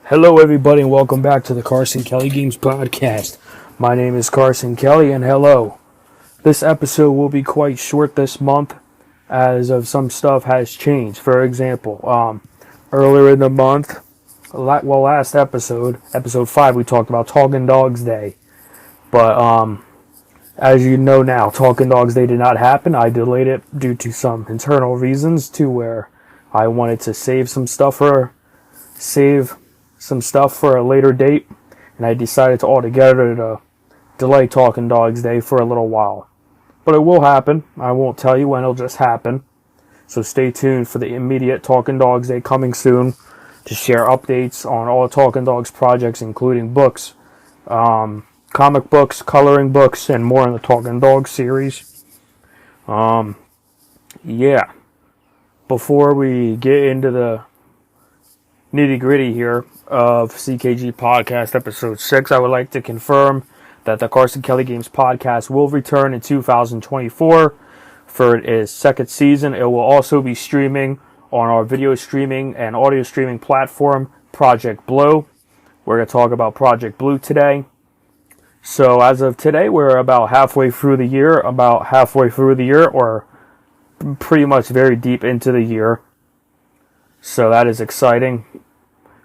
Hello, everybody, and welcome back to the Carson Kelly Games Podcast. My name is Carson Kelly, and hello. This episode will be quite short this month, as of some stuff has changed. For example, earlier in the month, last episode 5, we talked about Talking Dogs Day. But as you know now, Talking Dogs Day did not happen. I delayed it due to some internal reasons, to where I wanted to save some stuff for a later date, and I decided to altogether to delay Talking Dogs Day for a little while. But it will happen. I won't tell you when, it'll just happen. So stay tuned for the immediate Talking Dogs Day coming soon to share updates on all Talking Dogs projects, including books, comic books, coloring books, and more in the Talking Dogs series. Before we get into the nitty-gritty here of CKG Podcast Episode 6, I would like to confirm that the Carson Kelly Games Podcast will return in 2024 for its second season. It will also be streaming on our video streaming and audio streaming platform, Project Blue. We're going to talk about Project Blue today. So as of today, we're about halfway through the year, or pretty much very deep into the year. So that is exciting.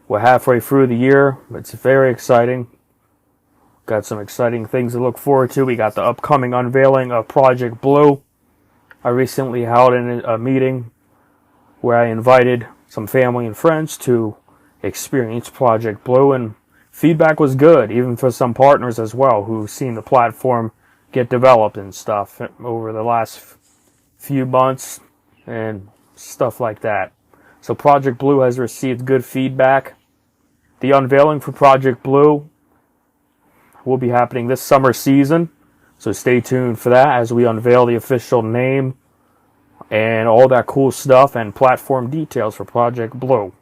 We're halfway through the year. It's very exciting. Got some exciting things to look forward to. We got the upcoming unveiling of Project Blue. I recently held a meeting where I invited some family and friends to experience Project Blue, and feedback was good, even for some partners as well who've seen the platform get developed and stuff over the last few months and stuff like that. So Project Blue has received good feedback. The unveiling for Project Blue will be happening this summer season, so stay tuned for that as we unveil the official name and all that cool stuff and platform details for Project Blue.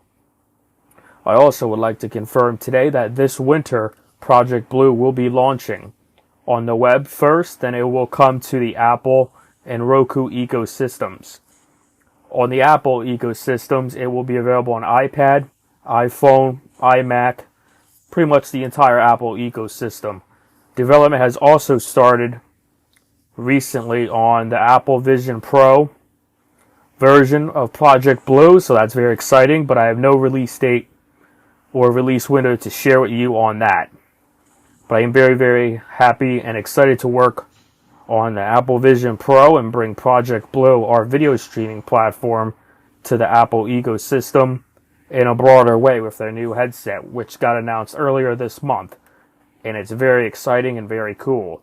I also would like to confirm today that this winter, Project Blue will be launching on the web first, then it will come to the Apple and Roku ecosystems. On the Apple ecosystems, it will be available on iPad, iPhone, iMac, pretty much the entire Apple ecosystem. Development has also started recently on the Apple Vision Pro version of Project Blue, so that's very exciting, but I have no release date or release window to share with you on that. But I am very, very happy and excited to work on the Apple Vision Pro and bring Project Blue, our video streaming platform, to the Apple ecosystem in a broader way with their new headset, which got announced earlier this month. And it's very exciting and very cool.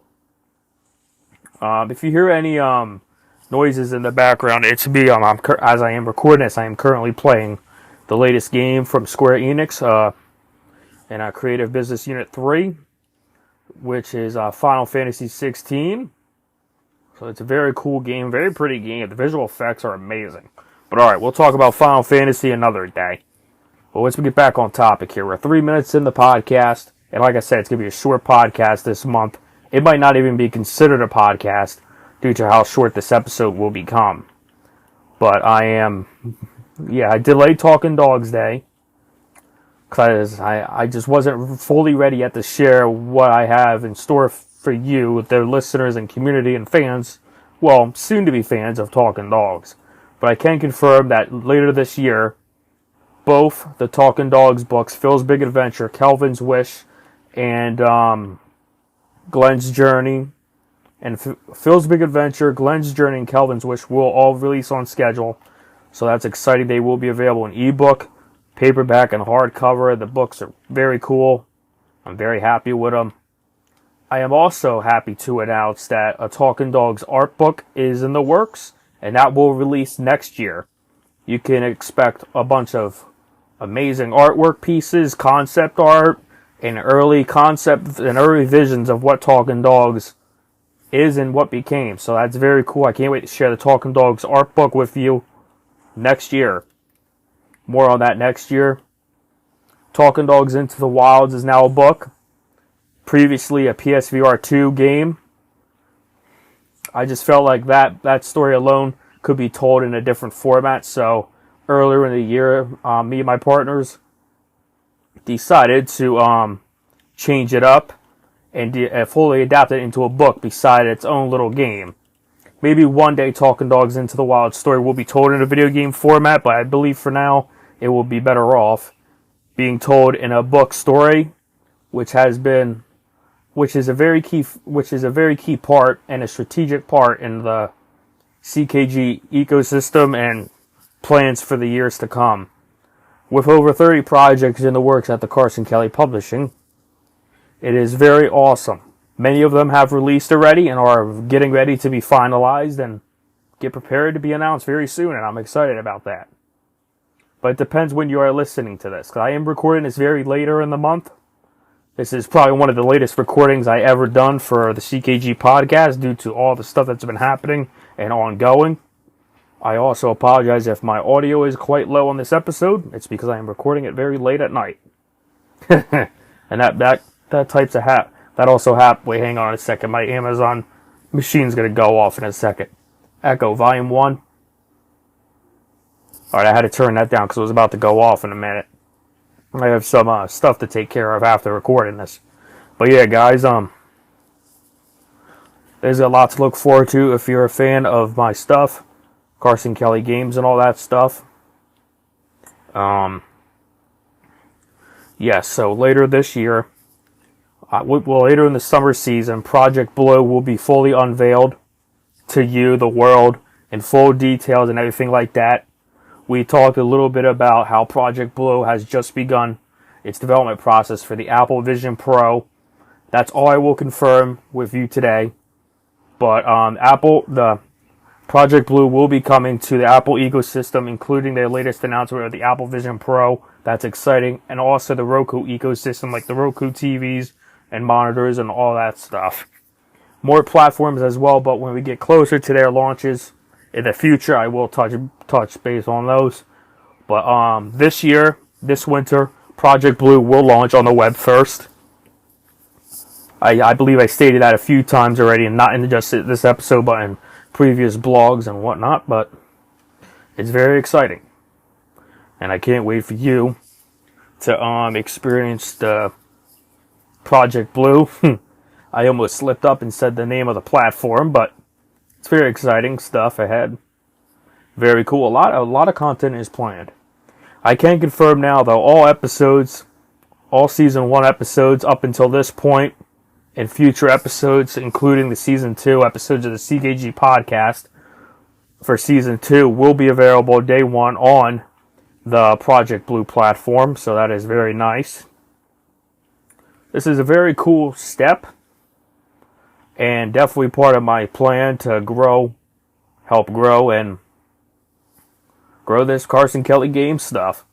If you hear any noises in the background, it's me. As I am recording this, I am currently playing the latest game from Square Enix in Creative Business Unit 3, which is Final Fantasy 16. So it's a very cool game, very pretty game. The visual effects are amazing. But alright, we'll talk about Final Fantasy another day. Well, let's get back on topic here. We're 3 minutes in the podcast, and like I said, it's going to be a short podcast this month. It might not even be considered a podcast due to how short this episode will become. But I delayed Talking Dogs Day because I just wasn't fully ready yet to share what I have in store for you, the listeners and community and fans, well, soon-to-be fans of Talking Dogs. But I can confirm that later this year, both the Talking Dogs books, Phil's Big Adventure, Kelvin's Wish, and Glenn's Journey, and Phil's Big Adventure, Glenn's Journey, and Kelvin's Wish will all release on schedule. So that's exciting. They will be available in ebook, paperback, and hardcover. The books are very cool. I'm very happy with them. I am also happy to announce that a Talking Dogs art book is in the works, and that will release next year. You can expect a bunch of amazing artwork pieces, concept art, and early visions of what Talking Dogs is and what became. So that's very cool. I can't wait to share the Talking Dogs art book with you next year. More on that next year. Talking Dogs Into the Wilds is now a book. Previously a PSVR 2 game. I just felt like that story alone could be told in a different format. So earlier in the year, me and my partners decided to change it up and fully adapt it into a book beside its own little game. Maybe one day Talking Dogs Into the Wild story will be told in a video game format, but I believe for now it will be better off being told in a book story, which is a very key part and a strategic part in the CKG ecosystem and plans for the years to come. With over 30 projects in the works at the Carson Kelly Publishing, it is very awesome. Many of them have released already and are getting ready to be finalized and get prepared to be announced very soon, and I'm excited about that. But it depends when you are listening to this, because I am recording this very later in the month. This is probably one of the latest recordings I ever done for the CKG podcast due to all the stuff that's been happening and ongoing. I also apologize if my audio is quite low on this episode. It's because I am recording it very late at night. And that types of that also happened. Wait, hang on a second. My Amazon machine's going to go off in a second. Echo, volume 1. Alright, I had to turn that down because it was about to go off in a minute. I have some stuff to take care of after recording this. But yeah, guys, there's a lot to look forward to if you're a fan of my stuff. Carson Kelly Games and all that stuff. Yes, so later this year, later in the summer season, Project Blue will be fully unveiled to you, the world, in full details and everything like that. We talked a little bit about how Project Blue has just begun its development process for the Apple Vision Pro. That's all I will confirm with you today. But the Project Blue will be coming to the Apple ecosystem, including their latest announcement of the Apple Vision Pro. That's exciting. And also the Roku ecosystem, like the Roku TVs and monitors and all that stuff. More platforms as well, but when we get closer to their launches in the future, I will touch base on those. But this winter, Project Blue will launch on the web first. I believe I stated that a few times already, and not in just this episode, but in previous blogs and whatnot. But it's very exciting, and I can't wait for you to experience the Project Blue. I almost slipped up and said the name of the platform, but it's very exciting stuff ahead. Very cool. A lot of content is planned. I can confirm now, though, all season 1 episodes up until this point, and future episodes, including the season 2 episodes of the CKG podcast for season 2, will be available day 1 on the Project Blue platform. So that is very nice. This is a very cool step, and definitely part of my plan to help grow this Carson Kelly Games stuff.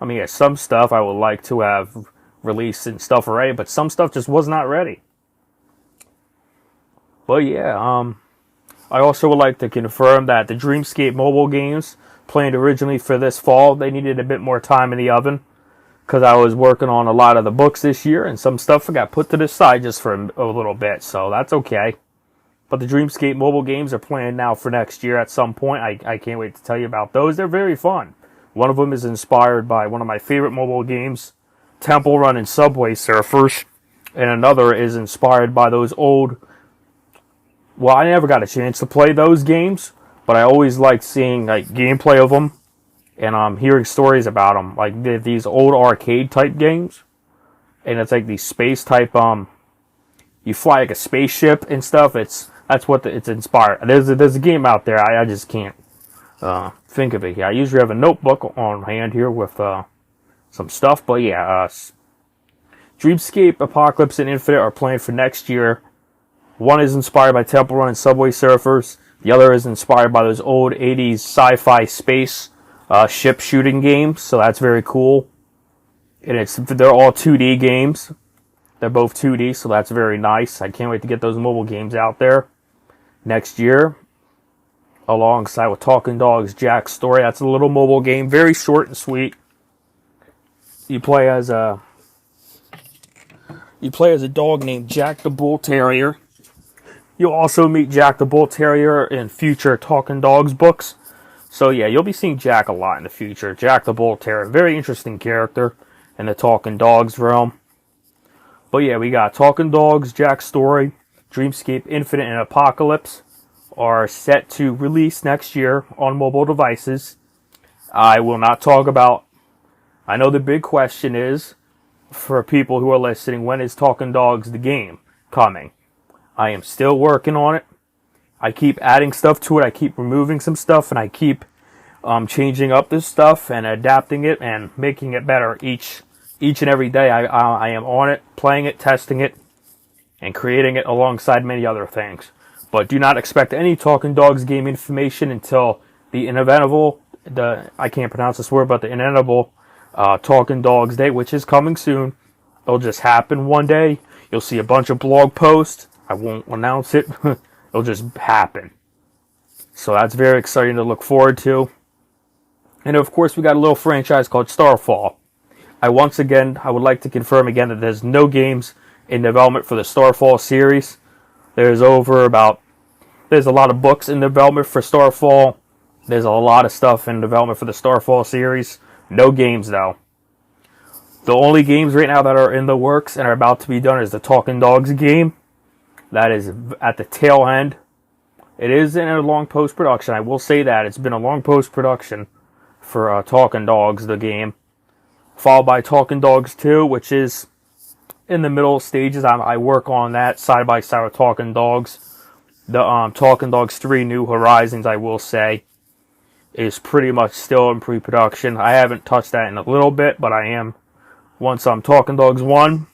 I mean, some stuff I would like to have released and stuff already, but some stuff just was not ready. But yeah, I also would like to confirm that the Dreamscape mobile games planned originally for this fall, they needed a bit more time in the oven because I was working on a lot of the books this year, and some stuff got put to the side just for a little bit, so that's okay. But the Dreamscape mobile games are planned now for next year at some point. I can't wait to tell you about those. They're very fun. One of them is inspired by one of my favorite mobile games, Temple Run and Subway Surfers, and another is inspired by those old... Well, I never got a chance to play those games, but I always liked seeing like gameplay of them and hearing stories about them. Like these old arcade type games, and it's like these space type. You fly like a spaceship and stuff. It's inspired. There's a game out there. I just can't think of it. Yeah, I usually have a notebook on hand here with some stuff, but yeah, Dreamscape, Apocalypse, and Infinite are planned for next year. One is inspired by Temple Run and Subway Surfers. The other is inspired by those old 80s sci-fi space ship shooting games, so that's very cool. And they're all 2D games. They're both 2D, so that's very nice. I can't wait to get those mobile games out there next year, alongside with Talking Dogs Jack's Story. That's a little mobile game, very short and sweet. You play as a dog named Jack the Bull Terrier. You'll also meet Jack the Bull Terrier in future Talking Dogs books. So yeah, you'll be seeing Jack a lot in the future. Jack the Bull Terrier, very interesting character. in the Talking Dogs realm. But yeah, we got Talking Dogs, Jack's Story, Dreamscape Infinite, and Apocalypse are set to release next year on mobile devices. I will not talk about... I know the big question is, for people who are listening, when is Talking Dogs the game coming? I am still working on it. I keep adding stuff to it. I keep removing some stuff, and I keep changing up this stuff and adapting it and making it better each and every day. I am on it, playing it, testing it, and creating it alongside many other things. But do not expect any Talking Dogs game information until the inevitable, I can't pronounce this word, but the inevitable Talking Dogs Day, which is coming soon. It'll just happen one day. You'll see a bunch of blog posts. I won't announce it. It'll just happen. So that's very exciting to look forward to. And of course, we got a little franchise called Starfall. I would like to confirm again that there's no games in development for the Starfall series. There's a lot of books in development for Starfall. There's a lot of stuff in development for the Starfall series. No games though. The only games right now that are in the works and are about to be done is the Talking Dogs game. That is at the tail end. It is in a long post-production. I will say that. It's been a long post-production for Talking Dogs, the game. Followed by Talking Dogs 2, which is in the middle stages. I work on that side by side with Talking Dogs. The Talking Dogs 3 New Horizons, I will say, is pretty much still in pre-production. I haven't touched that in a little bit, but I am. Once Talking Dogs 1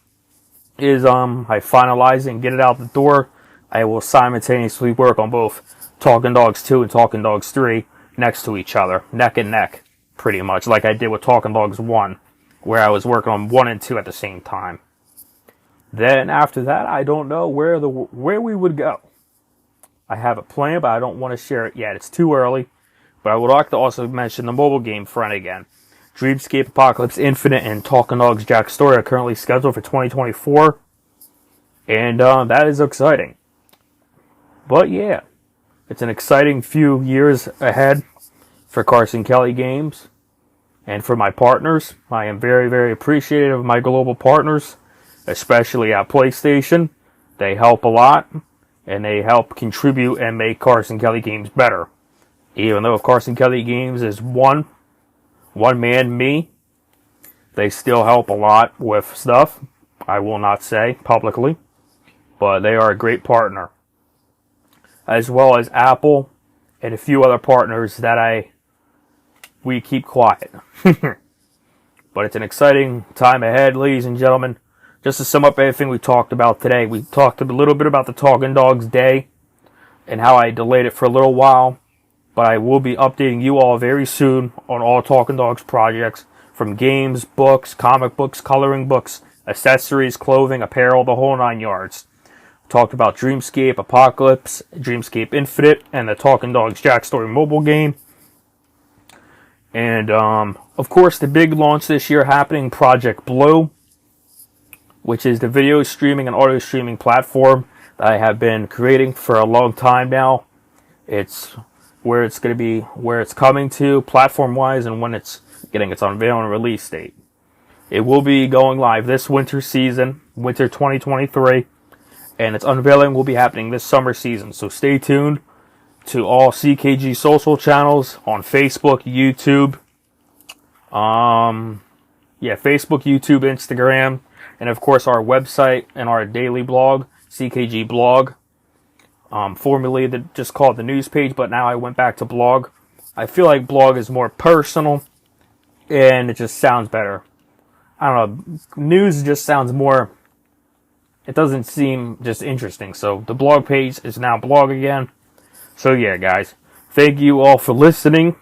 is I finalize it and get it out the door, I will simultaneously work on both Talking Dogs 2 and Talking Dogs 3 next to each other, neck and neck, pretty much, like I did with Talking Dogs 1, where I was working on 1 and 2 at the same time. Then after that, I don't know where we would go. I have a plan, but I don't want to share it yet. It's too early. But I would like to also mention the mobile game front again. Dreamscape Apocalypse Infinite and Talking Dogs Jack's Story are currently scheduled for 2024. And that is exciting. But yeah, it's an exciting few years ahead for Carson Kelly Games. And for my partners, I am very, very appreciative of my global partners, especially at PlayStation. They help a lot, and they help contribute and make Carson Kelly Games better. Even though Carson Kelly Games is one man, me, they still help a lot with stuff. I will not say publicly, but they are a great partner. As well as Apple and a few other partners that we keep quiet. But it's an exciting time ahead, ladies and gentlemen. Just to sum up everything we talked about today, we talked a little bit about the Talking Dogs Day and how I delayed it for a little while. But I will be updating you all very soon on all Talking Dogs projects, from games, books, comic books, coloring books, accessories, clothing, apparel, the whole 9 yards. Talked about Dreamscape Apocalypse, Dreamscape Infinite, and the Talking Dogs Jack's Story mobile game. And, of course, the big launch this year happening, Project Blue, which is the video streaming and audio streaming platform that I have been creating for a long time now. It's where it's going to be, where it's coming to platform-wise, and when it's getting its unveiling and release date. It will be going live this winter season, winter 2023, and its unveiling will be happening this summer season. So stay tuned to all CKG social channels on Facebook, YouTube, Facebook, YouTube, Instagram, and of course our website and our daily blog, CKG Blog. Formerly just called the news page, but now I went back to blog. I feel like blog is more personal, and it just sounds better. I don't know, news just sounds more, it doesn't seem just interesting. So the blog page is now blog again. So yeah, guys, thank you all for listening.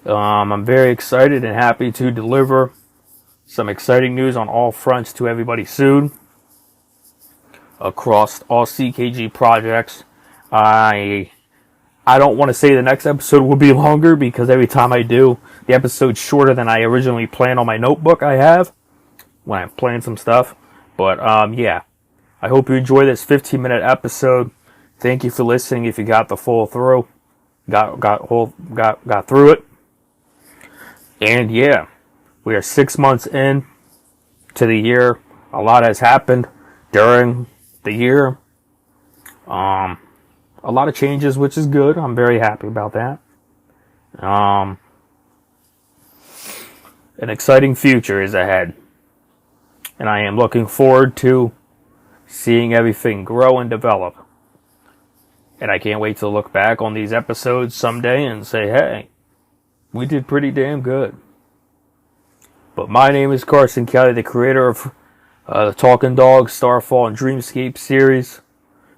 I'm very excited and happy to deliver some exciting news on all fronts to everybody soon, across all CKG projects. I don't want to say the next episode will be longer, because every time I do, the episode's shorter than I originally planned on my notebook I have when I'm playing some stuff. But yeah, I hope you enjoy this 15-minute episode. Thank you for listening. If you got the full through, got through it, and yeah, We are 6 months in to the year. A lot has happened during the year. A lot of changes, which is good. I'm very happy about that. An exciting future is ahead. And I am looking forward to seeing everything grow and develop. And I can't wait to look back on these episodes someday and say, hey, we did pretty damn good. But my name is Carson Kelly, the creator of the Talking Dogs, Starfall, and Dreamscape series,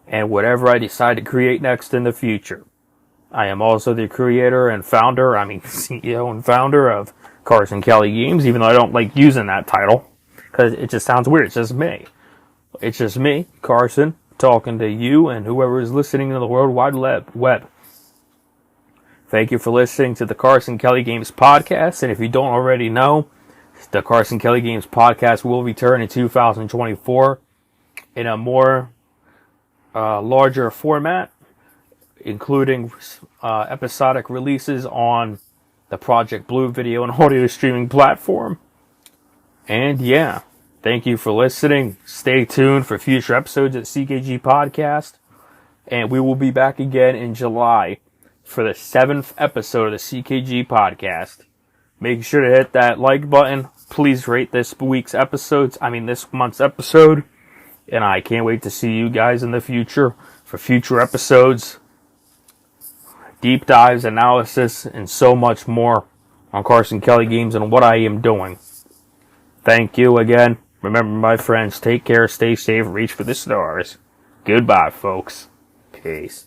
and whatever I decide to create next in the future. I am also the creator and founder, CEO and founder of Carson Kelly Games, even though I don't like using that title, because it just sounds weird. It's just me. It's just me, Carson, talking to you and whoever is listening in the World Wide Web. Thank you for listening to the Carson Kelly Games Podcast, and if you don't already know, the Carson Kelly Games Podcast will return in 2024 in a more larger format, including episodic releases on the Project Blue video and audio streaming platform. And yeah, thank you for listening. Stay tuned for future episodes at CKG Podcast. And we will be back again in July for the 7th episode of the CKG Podcast. Make sure to hit that like button. Please rate this month's episode. And I can't wait to see you guys in the future for future episodes, deep dives, analysis, and so much more on Carson Kelly Games and what I am doing. Thank you again. Remember, my friends, take care, stay safe, reach for the stars. Goodbye, folks. Peace.